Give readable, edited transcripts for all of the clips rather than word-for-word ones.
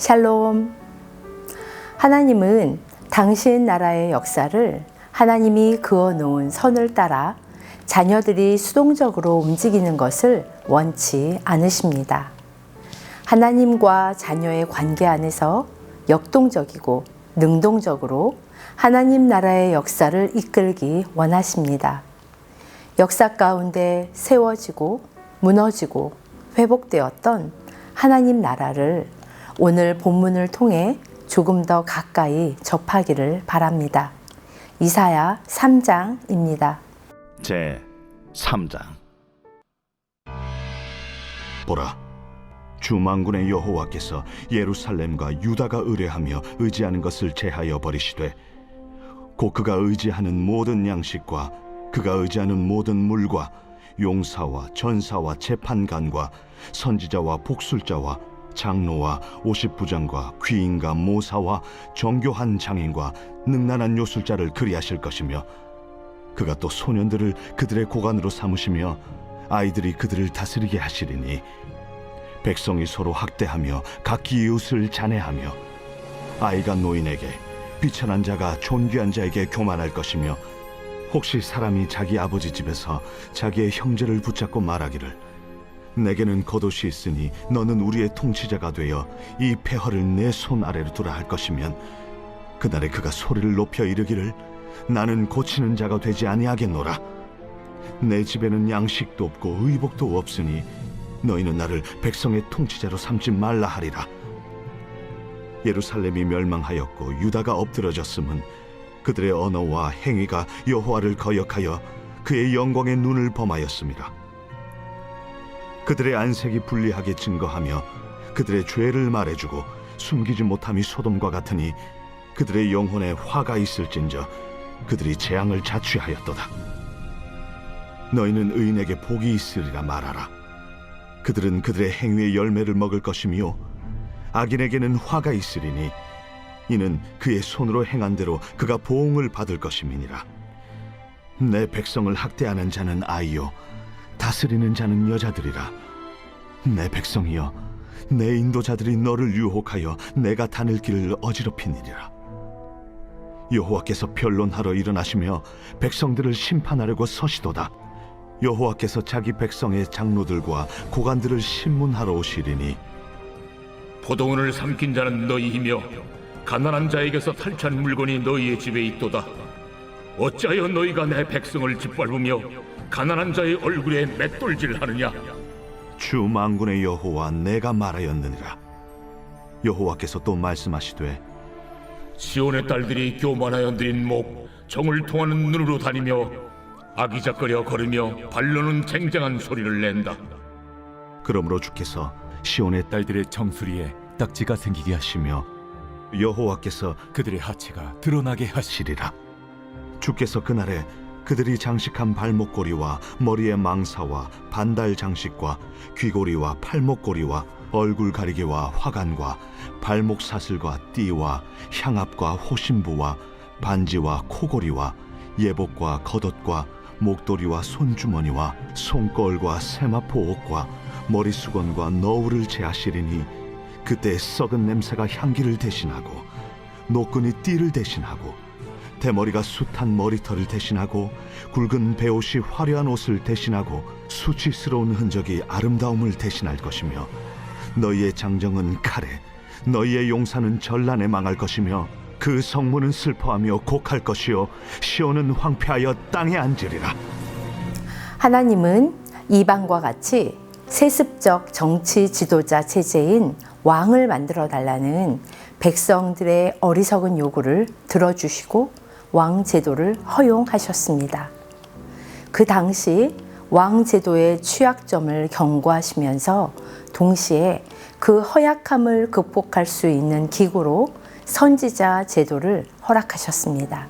샬롬. 하나님은 당신 나라의 역사를 하나님이 그어놓은 선을 따라 자녀들이 수동적으로 움직이는 것을 원치 않으십니다. 하나님과 자녀의 관계 안에서 역동적이고 능동적으로 하나님 나라의 역사를 이끌기 원하십니다. 역사 가운데 세워지고 무너지고 회복되었던 하나님 나라를 오늘 본문을 통해 조금 더 가까이 접하기를 바랍니다. 이사야 3장입니다. 제 3장. 보라, 주 만군의 여호와께서 예루살렘과 유다가 의뢰하며 의지하는 것을 제하여 버리시되 곧 그가 의지하는 모든 양식과 그가 의지하는 모든 물과 용사와 전사와 재판관과 선지자와 복술자와 장로와 50부장과 귀인과 모사와 정교한 장인과 능란한 요술자를 그리하실 것이며 그가 또 소년들을 그들의 고관으로 삼으시며 아이들이 그들을 다스리게 하시리니 백성이 서로 학대하며 각기 이웃을 잔해하며 아이가 노인에게 비천한 자가 존귀한 자에게 교만할 것이며 혹시 사람이 자기 아버지 집에서 자기의 형제를 붙잡고 말하기를 내게는 겉옷이 있으니 너는 우리의 통치자가 되어 이 폐허를 내 손 아래로 두라 할 것이면 그날에 그가 소리를 높여 이르기를 나는 고치는 자가 되지 아니하겠노라. 내 집에는 양식도 없고 의복도 없으니 너희는 나를 백성의 통치자로 삼지 말라 하리라. 예루살렘이 멸망하였고 유다가 엎드러졌음은 그들의 언어와 행위가 여호와를 거역하여 그의 영광의 눈을 범하였습니다. 그들의 안색이 불리하게 증거하며 그들의 죄를 말해주고 숨기지 못함이 소돔과 같으니 그들의 영혼에 화가 있을진저 그들이 재앙을 자취하였도다. 너희는 의인에게 복이 있으리라 말하라. 그들은 그들의 행위의 열매를 먹을 것이며 악인에게는 화가 있으리니 이는 그의 손으로 행한 대로 그가 보응을 받을 것임이니라. 내 백성을 학대하는 자는 아이요 다스리는 자는 여자들이라. 내 백성이여 내 인도자들이 너를 유혹하여 내가 다닐 길을 어지럽히니라. 여호와께서 변론하러 일어나시며 백성들을 심판하려고 서시도다. 여호와께서 자기 백성의 장로들과 고관들을 심문하러 오시리니 포도원을 삼킨 자는 너희이며 가난한 자에게서 탈취한 물건이 너희의 집에 있도다. 어찌하여 너희가 내 백성을 짓밟으며 가난한 자의 얼굴에 맷돌질하느냐? 주 만군의 여호와 내가 말하였느니라. 여호와께서 또 말씀하시되 시온의 딸들이 교만하여 드린 목 정을 통하는 눈으로 다니며 아기작거려 걸으며 발로는 쟁쟁한 소리를 낸다. 그러므로 주께서 시온의 딸들의 정수리에 딱지가 생기게 하시며 여호와께서 그들의 하체가 드러나게 하시리라. 주께서 그날에 그들이 장식한 발목고리와 머리의 망사와 반달 장식과 귀고리와 팔목고리와 얼굴 가리개와 화관과 발목 사슬과 띠와 향압과 호심부와 반지와 코고리와 예복과 겉옷과 목도리와 손주머니와 손걸과 세마포 옷과 머리수건과 너울을 제하시리니 그때 썩은 냄새가 향기를 대신하고 노끈이 띠를 대신하고 대머리가 숱한 머리털을 대신하고 굵은 베옷이 화려한 옷을 대신하고 수치스러운 흔적이 아름다움을 대신할 것이며 너희의 장정은 칼에 너희의 용사는 전란에 망할 것이며 그 성문은 슬퍼하며 곡할 것이요 시온은 황폐하여 땅에 앉으리라. 하나님은 이방과 같이 세습적 정치 지도자 체제인 왕을 만들어 달라는 백성들의 어리석은 요구를 들어주시고 왕 제도를 허용하셨습니다. 그 당시 왕 제도의 취약점을 경고하시면서 동시에 그 허약함을 극복할 수 있는 기구로 선지자 제도를 허락하셨습니다.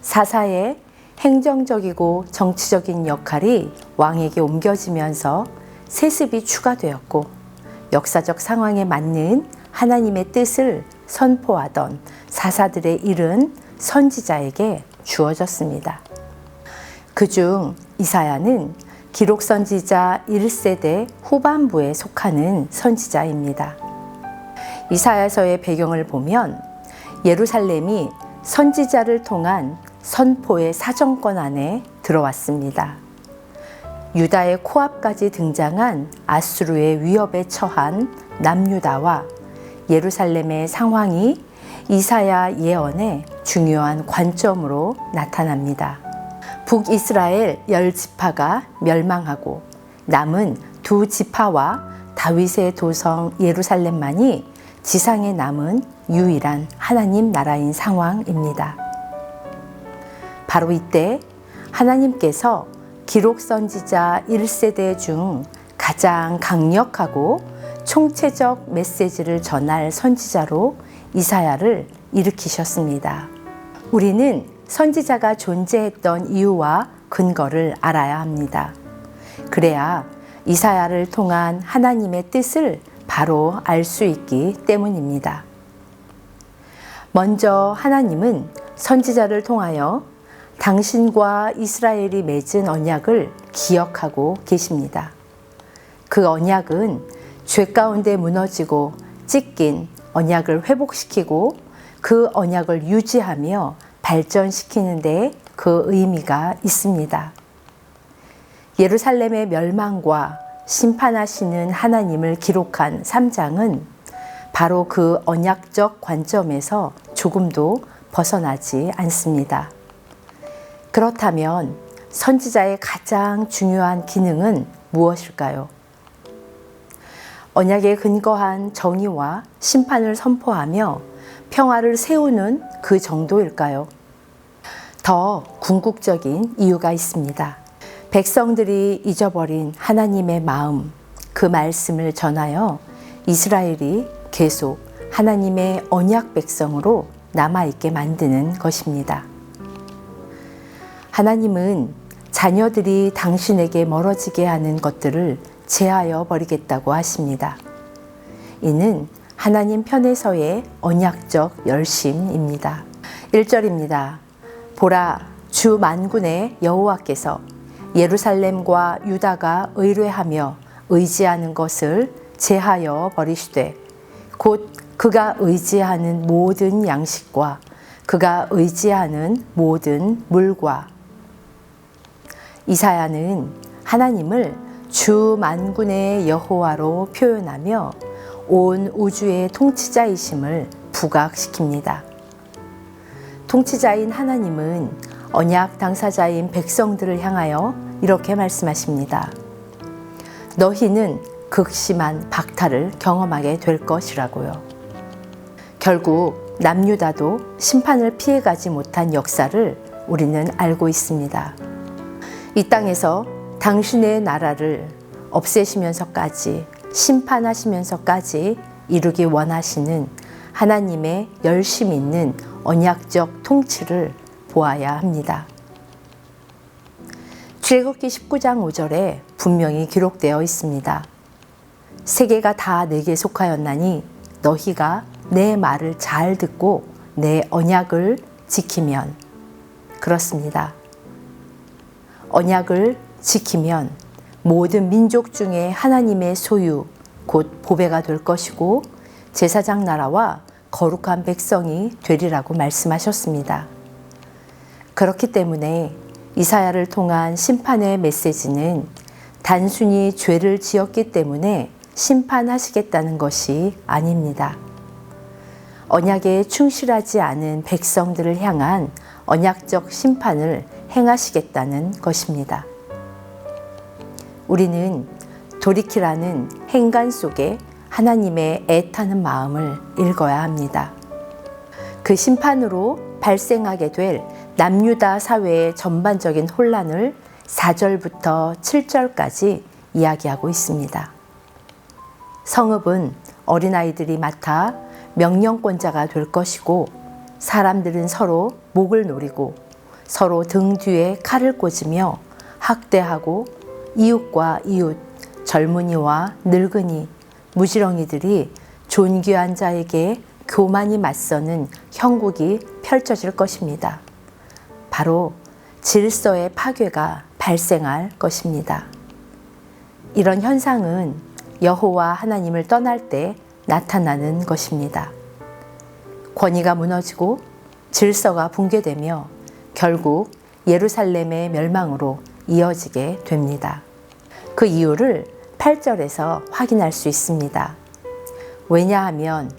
사사의 행정적이고 정치적인 역할이 왕에게 옮겨지면서 세습이 추가되었고 역사적 상황에 맞는 하나님의 뜻을 선포하던 사사들의 일은 선지자에게 주어졌습니다. 그중 이사야는 기록 선지자 1세대 후반부에 속하는 선지자입니다. 이사야서의 배경을 보면 예루살렘이 선지자를 통한 선포의 사정권 안에 들어왔습니다. 유다의 코앞까지 등장한 아수르의 위협에 처한 남유다와 예루살렘의 상황이 이사야 예언의 중요한 관점으로 나타납니다. 북이스라엘 10지파가 멸망하고 남은 2지파와 다윗의 도성 예루살렘만이 지상에 남은 유일한 하나님 나라인 상황입니다. 바로 이때 하나님께서 기록 선지자 1세대 중 가장 강력하고 총체적 메시지를 전할 선지자로 이사야를 일으키셨습니다. 우리는 선지자가 존재했던 이유와 근거를 알아야 합니다. 그래야 이사야를 통한 하나님의 뜻을 바로 알 수 있기 때문입니다. 먼저 하나님은 선지자를 통하여 당신과 이스라엘이 맺은 언약을 기억하고 계십니다. 그 언약은 죄 가운데 무너지고 찢긴 언약을 회복시키고 그 언약을 유지하며 발전시키는 데 그 의미가 있습니다. 예루살렘의 멸망과 심판하시는 하나님을 기록한 3장은 바로 그 언약적 관점에서 조금도 벗어나지 않습니다. 그렇다면 선지자의 가장 중요한 기능은 무엇일까요? 언약에 근거한 정의와 심판을 선포하며 평화를 세우는 그 정도일까요? 더 궁극적인 이유가 있습니다. 백성들이 잊어버린 하나님의 마음, 그 말씀을 전하여 이스라엘이 계속 하나님의 언약 백성으로 남아있게 만드는 것입니다. 하나님은 자녀들이 당신에게 멀어지게 하는 것들을 제하여 버리겠다고 하십니다. 이는 하나님 편에서의 언약적 열심입니다. 1절입니다. 보라, 주 만군의 여호와께서 예루살렘과 유다가 의뢰하며 의지하는 것을 제하여 버리시되 곧 그가 의지하는 모든 양식과 그가 의지하는 모든 물과. 이사야는 하나님을 주 만군의 여호와로 표현하며 온 우주의 통치자이심을 부각시킵니다. 통치자인 하나님은 언약 당사자인 백성들을 향하여 이렇게 말씀하십니다. 너희는 극심한 박탈을 경험하게 될 것이라고요. 결국 남유다도 심판을 피해가지 못한 역사를 우리는 알고 있습니다. 이 땅에서 당신의 나라를 없애시면서까지 심판하시면서까지 이루기 원하시는 하나님의 열심 있는 언약적 통치를 보아야 합니다. 출애굽기 19장 5절에 분명히 기록되어 있습니다. 세계가 다 내게 속하였나니 너희가 내 말을 잘 듣고 내 언약을 지키면. 그렇습니다. 언약을 지키면 모든 민족 중에 하나님의 소유, 곧 보배가 될 것이고 제사장 나라와 거룩한 백성이 되리라고 말씀하셨습니다. 그렇기 때문에 이사야를 통한 심판의 메시지는 단순히 죄를 지었기 때문에 심판하시겠다는 것이 아닙니다. 언약에 충실하지 않은 백성들을 향한 언약적 심판을 행하시겠다는 것입니다. 우리는 돌이키라는 행간 속에 하나님의 애타는 마음을 읽어야 합니다. 그 심판으로 발생하게 될 남유다 사회의 전반적인 혼란을 4절부터 7절까지 이야기하고 있습니다. 성읍은 어린아이들이 맡아 명령권자가 될 것이고 사람들은 서로 목을 노리고 서로 등 뒤에 칼을 꽂으며 학대하고 이웃과 이웃, 젊은이와 늙은이, 무지렁이들이 존귀한 자에게 교만이 맞서는 형국이 펼쳐질 것입니다. 바로 질서의 파괴가 발생할 것입니다. 이런 현상은 여호와 하나님을 떠날 때 나타나는 것입니다. 권위가 무너지고 질서가 붕괴되며 결국 예루살렘의 멸망으로 이어지게 됩니다. 그 이유를 8절에서 확인할 수 있습니다. 왜냐하면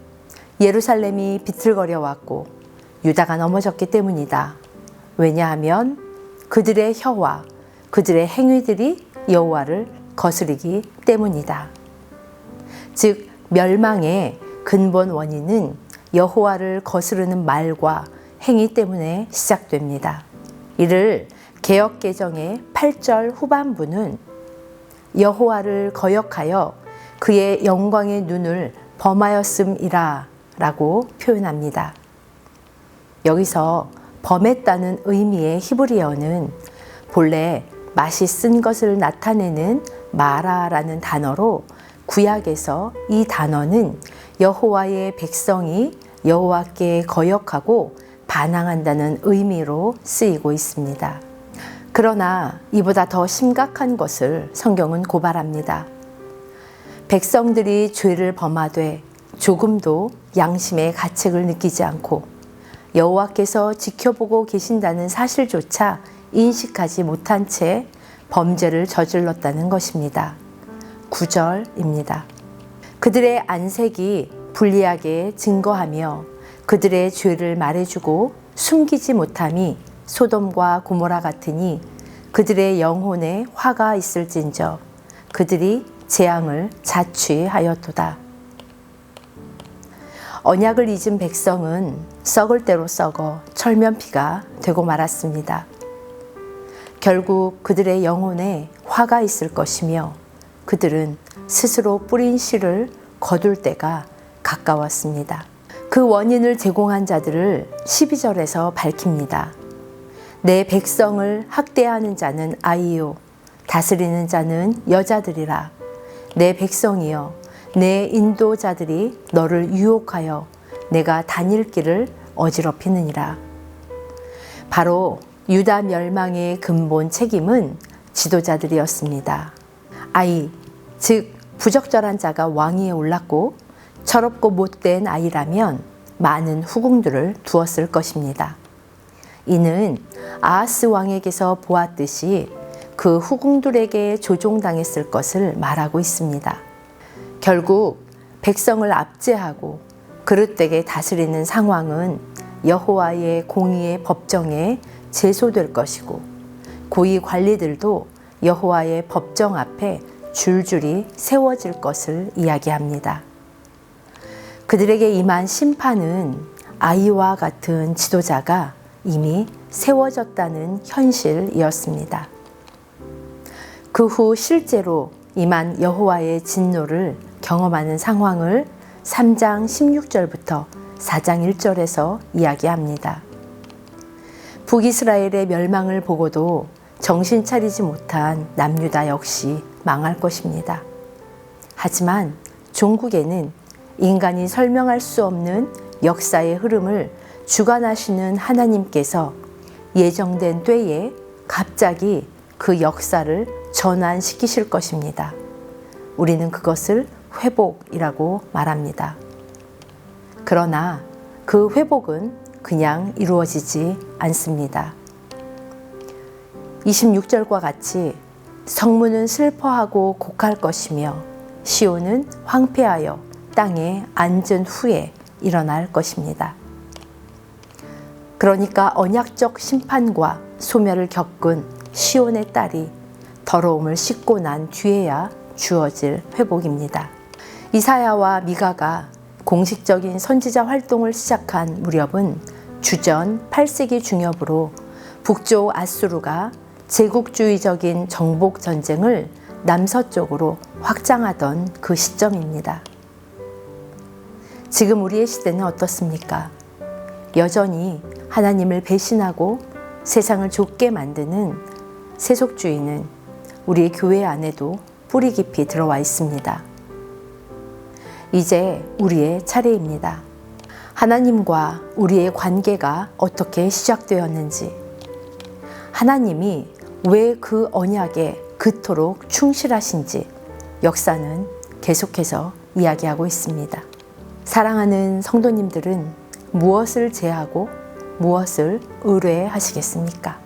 예루살렘이 비틀거려 왔고 유다가 넘어졌기 때문이다. 왜냐하면 그들의 혀와 그들의 행위들이 여호와를 거스르기 때문이다. 즉 멸망의 근본 원인은 여호와를 거스르는 말과 행위 때문에 시작됩니다. 이를 개역개정의 8절 후반부는 여호와를 거역하여 그의 영광의 눈을 범하였음이라 라고 표현합니다. 여기서 범했다는 의미의 히브리어는 본래 맛이 쓴 것을 나타내는 마라라는 단어로 구약에서 이 단어는 여호와의 백성이 여호와께 거역하고 반항한다는 의미로 쓰이고 있습니다. 그러나 이보다 더 심각한 것을 성경은 고발합니다. 백성들이 죄를 범하되 조금도 양심의 가책을 느끼지 않고 여호와께서 지켜보고 계신다는 사실조차 인식하지 못한 채 범죄를 저질렀다는 것입니다. 9절입니다. 그들의 안색이 불리하게 증거하며 그들의 죄를 말해주고 숨기지 못함이 소돔과 고모라 같으니 그들의 영혼에 화가 있을진저 그들이 재앙을 자취하였도다. 언약을 잊은 백성은 썩을 대로 썩어 철면피가 되고 말았습니다. 결국 그들의 영혼에 화가 있을 것이며 그들은 스스로 뿌린 씨를 거둘 때가 가까웠습니다. 그 원인을 제공한 자들을 12절에서 밝힙니다. 내 백성을 학대하는 자는 아이요 다스리는 자는 여자들이라. 내 백성이여 내 인도자들이 너를 유혹하여 내가 다닐 길을 어지럽히느니라. 바로 유다 멸망의 근본 책임은 지도자들이었습니다. 아이, 즉 부적절한 자가 왕위에 올랐고 철없고 못된 아이라면 많은 후궁들을 두었을 것입니다. 이는 아하스 왕에게서 보았듯이 그 후궁들에게 조종당했을 것을 말하고 있습니다. 결국 백성을 압제하고 그릇되게 다스리는 상황은 여호와의 공의의 법정에 제소될 것이고 고위 관리들도 여호와의 법정 앞에 줄줄이 세워질 것을 이야기합니다. 그들에게 임한 심판은 아이와 같은 지도자가 이미 세워졌다는 현실이었습니다. 그 후 실제로 임한 여호와의 진노를 경험하는 상황을 3장 16절부터 4장 1절에서 이야기합니다. 북이스라엘의 멸망을 보고도 정신 차리지 못한 남유다 역시 망할 것입니다. 하지만 종국에는 인간이 설명할 수 없는 역사의 흐름을 주관하시는 하나님께서 예정된 때에 갑자기 그 역사를 전환시키실 것입니다. 우리는 그것을 회복이라고 말합니다. 그러나 그 회복은 그냥 이루어지지 않습니다. 26절과 같이 성문은 슬퍼하고 곡할 것이며 시온은 황폐하여 땅에 앉은 후에 일어날 것입니다. 그러니까 언약적 심판과 소멸을 겪은 시온의 딸이 더러움을 씻고 난 뒤에야 주어질 회복입니다. 이사야와 미가가 공식적인 선지자 활동을 시작한 무렵은 주전 8세기 중엽으로 북쪽 아수르가 제국주의적인 정복 전쟁을 남서쪽으로 확장하던 그 시점입니다. 지금 우리의 시대는 어떻습니까? 여전히 하나님을 배신하고 세상을 좁게 만드는 세속주의는 우리의 교회 안에도 뿌리 깊이 들어와 있습니다. 이제 우리의 차례입니다. 하나님과 우리의 관계가 어떻게 시작되었는지, 하나님이 왜 그 언약에 그토록 충실하신지 역사는 계속해서 이야기하고 있습니다. 사랑하는 성도님들은 무엇을 제하고 무엇을 의뢰하시겠습니까?